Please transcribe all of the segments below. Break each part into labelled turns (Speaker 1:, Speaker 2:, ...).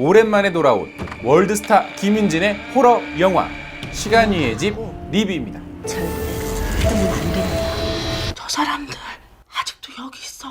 Speaker 1: 오랜만에 돌아온 월드스타 김윤진의 호러 영화 시간 위의 집 리뷰입니다.
Speaker 2: 절대 믿으면 안 된다. 저 사람들 아직도 여기 있어.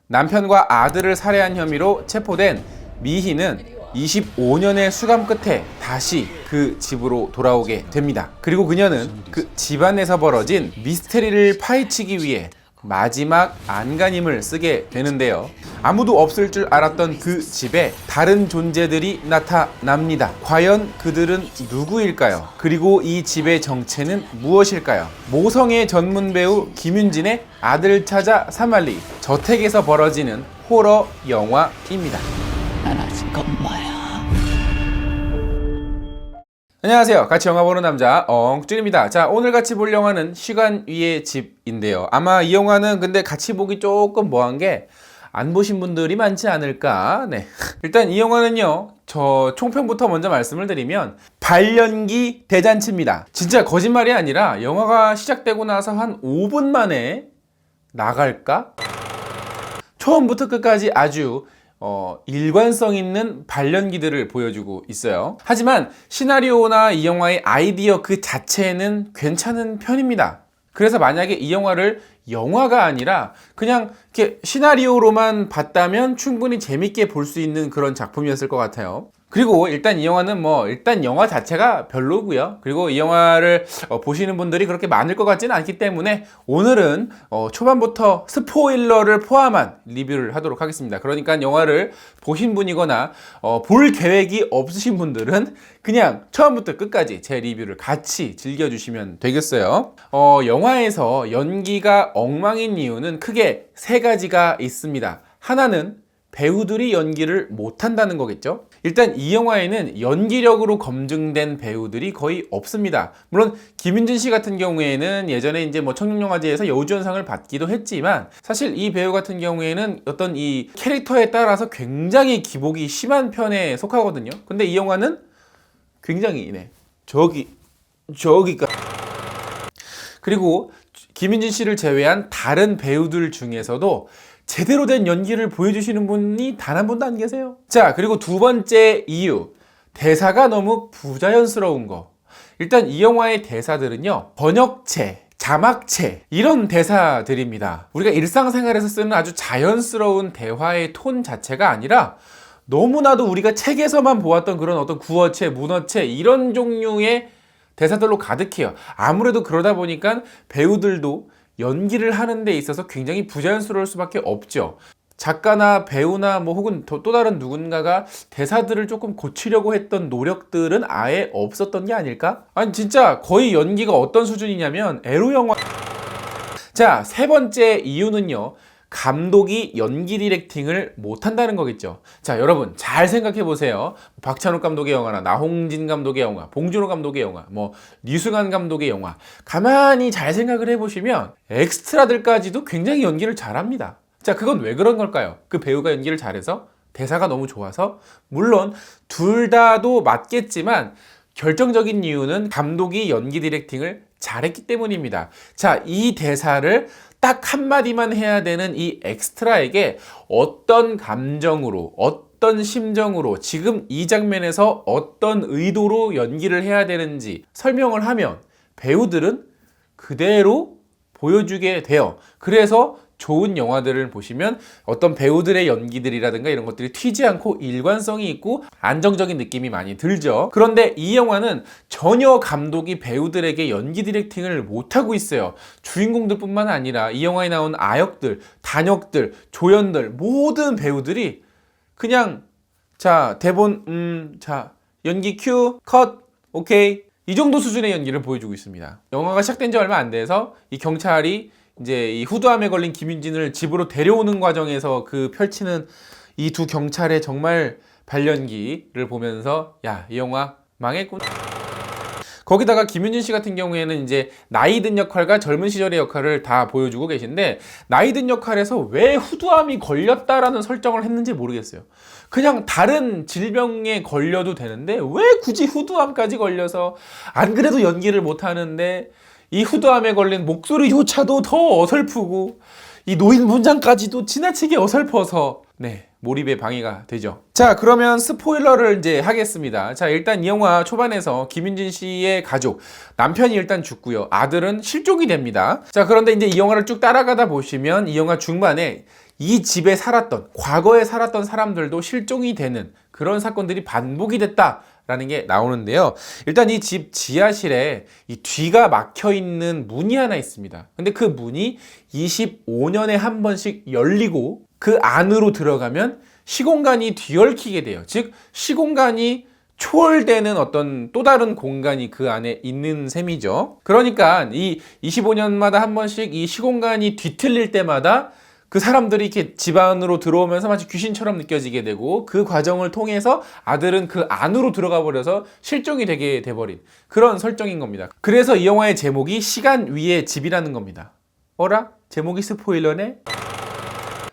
Speaker 1: 남편과 아들을 살해한 혐의로 체포된 미희는 25년의 수감 끝에 다시 그 집으로 돌아오게 됩니다. 그리고 그녀는 그 집안에서 벌어진 미스테리를 파헤치기 위해 마지막 안간힘을 쓰게 되는데요. 아무도 없을 줄 알았던 그 집에 다른 존재들이 나타납니다. 과연 그들은 누구일까요? 그리고 이 집의 정체는 무엇일까요? 모성애 전문 배우 김윤진의 아들 찾아 사말리, 저택에서 벌어지는 호러 영화입니다.
Speaker 2: 난 아직 엄마야.
Speaker 1: 안녕하세요. 같이 영화 보는 남자 엉쭈입니다. 자, 오늘 같이 볼 영화는 시간 위의 집인데요. 아마 이 영화는 근데 같이 보기 조금 뭐한 게 안 보신 분들이 많지 않을까. 네. 일단 이 영화는요, 저 총평부터 먼저 말씀을 드리면 발연기 대잔치입니다. 진짜 거짓말이 아니라 영화가 시작되고 나서 한 5분 만에 나갈까? 처음부터 끝까지 아주 일관성 있는 발연기들을 보여주고 있어요. 하지만 시나리오나 이 영화의 아이디어 그 자체는 괜찮은 편입니다. 그래서 만약에 이 영화를 영화가 아니라 그냥 이렇게 시나리오로만 봤다면 충분히 재밌게 볼 수 있는 그런 작품이었을 것 같아요. 그리고 일단 이 영화는 일단 영화 자체가 별로고요. 그리고 이 영화를 보시는 분들이 그렇게 많을 것 같지는 않기 때문에 오늘은 초반부터 스포일러를 포함한 리뷰를 하도록 하겠습니다. 그러니까 영화를 보신 분이거나 볼 계획이 없으신 분들은 그냥 처음부터 끝까지 제 리뷰를 같이 즐겨주시면 되겠어요. 영화에서 연기가 엉망인 이유는 크게 세 가지가 있습니다. 하나는 배우들이 연기를 못한다는 거겠죠. 일단 이 영화에는 연기력으로 검증된 배우들이 거의 없습니다. 물론 김윤진 씨 같은 경우에는 예전에 이제 청룡영화제에서 여우주연상을 받기도 했지만 사실 이 배우 같은 경우에는 어떤 이 캐릭터에 따라서 굉장히 기복이 심한 편에 속하거든요. 근데 이 영화는 굉장히 저기가 그리고 김윤진 씨를 제외한 다른 배우들 중에서도 제대로 된 연기를 보여주시는 분이 단 한 분도 안 계세요. 자, 그리고 두 번째 이유, 대사가 너무 부자연스러운 거. 일단 이 영화의 대사들은요, 번역체, 자막체 이런 대사들입니다. 우리가 일상생활에서 쓰는 아주 자연스러운 대화의 톤 자체가 아니라 너무나도 우리가 책에서만 보았던 그런 어떤 구어체, 문어체 이런 종류의 대사들로 가득해요. 아무래도 그러다 보니까 배우들도 연기를 하는 데 있어서 굉장히 부자연스러울 수밖에 없죠. 작가나 배우나 혹은 또 다른 누군가가 대사들을 조금 고치려고 했던 노력들은 아예 없었던 게 아닐까? 아니 진짜 거의 연기가 어떤 수준이냐면 에로 영화. 자, 세 번째 이유는요, 감독이 연기 디렉팅을 못한다는 거겠죠. 자, 여러분 잘 생각해 보세요. 박찬욱 감독의 영화나 나홍진 감독의 영화, 봉준호 감독의 영화, 류승환 감독의 영화 가만히 잘 생각을 해보시면 엑스트라들까지도 굉장히 연기를 잘합니다. 자, 그건 왜 그런 걸까요? 그 배우가 연기를 잘해서? 대사가 너무 좋아서? 물론 둘 다도 맞겠지만 결정적인 이유는 감독이 연기 디렉팅을 잘했기 때문입니다. 자, 이 대사를 딱 한마디만 해야 되는 이 엑스트라에게 어떤 감정으로, 어떤 심정으로, 지금 이 장면에서 어떤 의도로 연기를 해야 되는지 설명을 하면 배우들은 그대로 보여주게 돼요. 그래서 좋은 영화들을 보시면 어떤 배우들의 연기들이라든가 이런 것들이 튀지 않고 일관성이 있고 안정적인 느낌이 많이 들죠. 그런데 이 영화는 전혀 감독이 배우들에게 연기 디렉팅을 못하고 있어요. 주인공들 뿐만 아니라 이 영화에 나온 아역들, 단역들, 조연들 모든 배우들이 그냥 자, 대본 자, 연기 큐, 컷, 오케이 이 정도 수준의 연기를 보여주고 있습니다. 영화가 시작된 지 얼마 안 돼서 이 경찰이 이제 이 후두암에 걸린 김윤진을 집으로 데려오는 과정에서 그 펼치는 이 두 경찰의 정말 발연기를 보면서 야, 이 영화 망했구나. 거기다가 김윤진 씨 같은 경우에는 이제 나이 든 역할과 젊은 시절의 역할을 다 보여주고 계신데 나이 든 역할에서 왜 후두암이 걸렸다라는 설정을 했는지 모르겠어요. 그냥 다른 질병에 걸려도 되는데 왜 굳이 후두암까지 걸려서 안 그래도 연기를 못 하는데 이 후두암에 걸린 목소리조차도 더 어설프고 이 노인 분장까지도 지나치게 어설퍼서 네, 몰입에 방해가 되죠. 자, 그러면 스포일러를 이제 하겠습니다. 자, 일단 이 영화 초반에서 김윤진 씨의 가족, 남편이 일단 죽고요. 아들은 실종이 됩니다. 자, 그런데 이제 이 영화를 쭉 따라가다 보시면 이 영화 중반에 이 집에 살았던, 과거에 살았던 사람들도 실종이 되는 그런 사건들이 반복이 됐다라는 게 나오는데요. 일단 이 집 지하실에 이 뒤가 막혀 있는 문이 하나 있습니다. 근데 그 문이 25년에 한 번씩 열리고 그 안으로 들어가면 시공간이 뒤얽히게 돼요. 즉 시공간이 초월되는 어떤 또 다른 공간이 그 안에 있는 셈이죠. 그러니까 이 25년마다 한 번씩 이 시공간이 뒤틀릴 때마다 그 사람들이 이렇게 집 안으로 들어오면서 마치 귀신처럼 느껴지게 되고 그 과정을 통해서 아들은 그 안으로 들어가 버려서 실종이 되게 돼버린 그런 설정인 겁니다. 그래서 이 영화의 제목이 시간 위의 집이라는 겁니다. 어라? 제목이 스포일러네?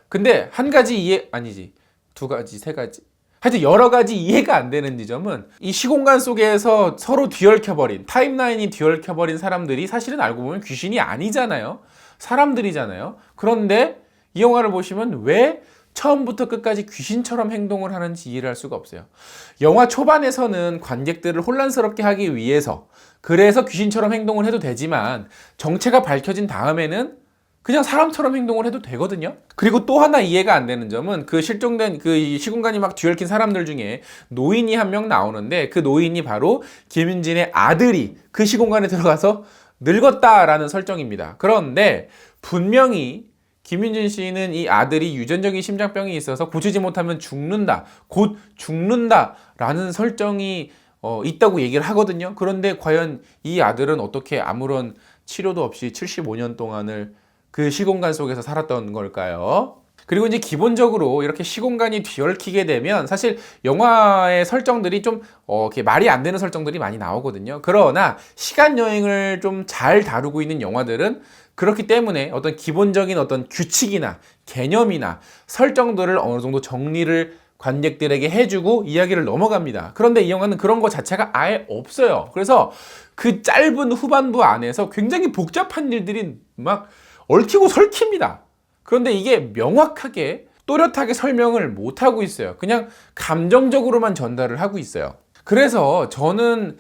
Speaker 1: 근데 한 가지 아니지. 두 가지, 세 가지. 하여튼 여러 가지 이해가 안 되는 지점은 이 시공간 속에서 서로 뒤얽혀버린, 타임라인이 뒤얽혀버린 사람들이 사실은 알고 보면 귀신이 아니잖아요. 사람들이잖아요. 그런데 이 영화를 보시면 왜 처음부터 끝까지 귀신처럼 행동을 하는지 이해를 할 수가 없어요. 영화 초반에서는 관객들을 혼란스럽게 하기 위해서 그래서 귀신처럼 행동을 해도 되지만 정체가 밝혀진 다음에는 그냥 사람처럼 행동을 해도 되거든요. 그리고 또 하나 이해가 안 되는 점은 그 실종된 그 시공간이 막 뒤얽힌 사람들 중에 노인이 한 명 나오는데 그 노인이 바로 김윤진의 아들이 그 시공간에 들어가서 늙었다라는 설정입니다. 그런데 분명히 김윤진 씨는 이 아들이 유전적인 심장병이 있어서 고치지 못하면 죽는다, 곧 죽는다라는 설정이 있다고 얘기를 하거든요. 그런데 과연 이 아들은 어떻게 아무런 치료도 없이 75년 동안을 그 시공간 속에서 살았던 걸까요? 그리고 이제 기본적으로 이렇게 시공간이 뒤얽히게 되면 사실 영화의 설정들이 좀 이렇게 말이 안 되는 설정들이 많이 나오거든요. 그러나 시간 여행을 좀 잘 다루고 있는 영화들은 그렇기 때문에 어떤 기본적인 어떤 규칙이나 개념이나 설정들을 어느 정도 정리를 관객들에게 해주고 이야기를 넘어갑니다. 그런데 이 영화는 그런 거 자체가 아예 없어요. 그래서 그 짧은 후반부 안에서 굉장히 복잡한 일들이 막 얽히고 설킵니다. 그런데 이게 명확하게 또렷하게 설명을 못하고 있어요. 그냥 감정적으로만 전달을 하고 있어요. 그래서 저는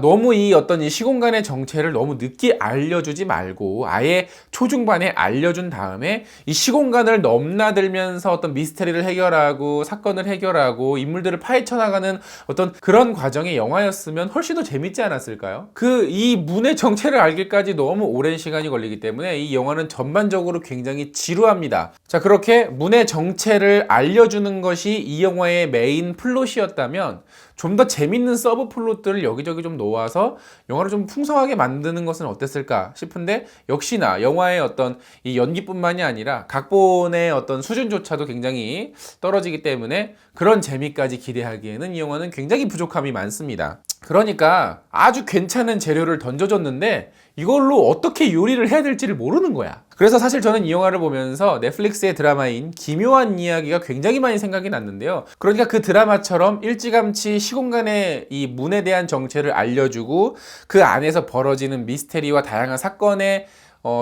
Speaker 1: 너무 이 어떤 이 시공간의 정체를 너무 늦게 알려주지 말고 아예 초중반에 알려준 다음에 이 시공간을 넘나들면서 어떤 미스터리를 해결하고 사건을 해결하고 인물들을 파헤쳐 나가는 어떤 그런 과정의 영화였으면 훨씬 더 재밌지 않았을까요? 이 문의 정체를 알기까지 너무 오랜 시간이 걸리기 때문에 이 영화는 전반적으로 굉장히 지루합니다. 자, 그렇게 문의 정체를 알려주는 것이 이 영화의 메인 플롯이었다면 좀 더 재밌는 서브 플롯들을 여기저기 좀 놓아서 영화를 좀 풍성하게 만드는 것은 어땠을까 싶은데 역시나 영화의 어떤 이 연기뿐만이 아니라 각본의 어떤 수준조차도 굉장히 떨어지기 때문에 그런 재미까지 기대하기에는 이 영화는 굉장히 부족함이 많습니다. 그러니까 아주 괜찮은 재료를 던져줬는데 이걸로 어떻게 요리를 해야 될지를 모르는 거야. 그래서 사실 저는 이 영화를 보면서 넷플릭스의 드라마인 기묘한 이야기가 굉장히 많이 생각이 났는데요. 그러니까 그 드라마처럼 일찌감치 시공간의 이 문에 대한 정체를 알려주고 그 안에서 벌어지는 미스테리와 다양한 사건에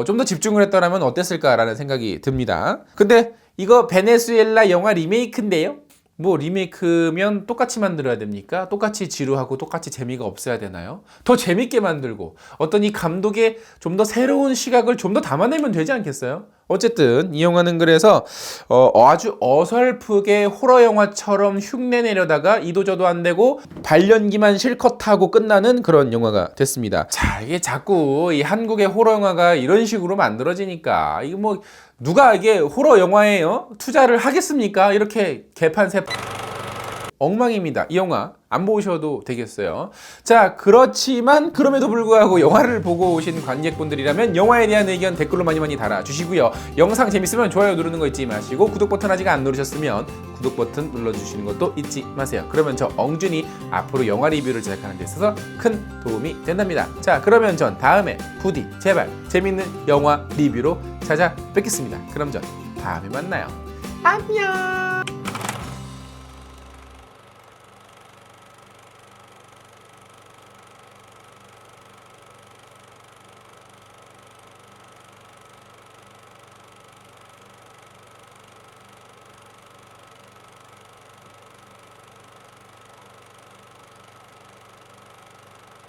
Speaker 1: 좀 더 집중을 했더라면 어땠을까라는 생각이 듭니다. 근데 이거 베네수엘라 영화 리메이크인데요? 뭐 리메이크면 똑같이 만들어야 됩니까? 똑같이 지루하고 똑같이 재미가 없어야 되나요? 더 재밌게 만들고 어떤 이 감독의 좀 더 새로운 시각을 좀 더 담아내면 되지 않겠어요? 어쨌든 이 영화는 그래서 아주 어설프게 호러 영화처럼 흉내내려다가 이도저도 안 되고 발연기만 실컷 하고 끝나는 그런 영화가 됐습니다. 자, 이게 자꾸 이 한국의 호러 영화가 이런 식으로 만들어지니까 이거 뭐 누가 이게 호러 영화에 투자를 하겠습니까? 이렇게 개판세 엉망입니다. 이 영화 안 보셔도 되겠어요. 자, 그렇지만 그럼에도 불구하고 영화를 보고 오신 관객분들이라면 영화에 대한 의견 댓글로 많이 달아주시고요. 영상 재밌으면 좋아요 누르는 거 잊지 마시고 구독 버튼 아직 안 누르셨으면 구독 버튼 눌러주시는 것도 잊지 마세요. 그러면 저 엉준이 앞으로 영화 리뷰를 제작하는 데 있어서 큰 도움이 된답니다. 자, 그러면 전 다음에 부디 제발 재밌는 영화 리뷰로 찾아뵙겠습니다. 그럼 전 다음에 만나요. 안녕.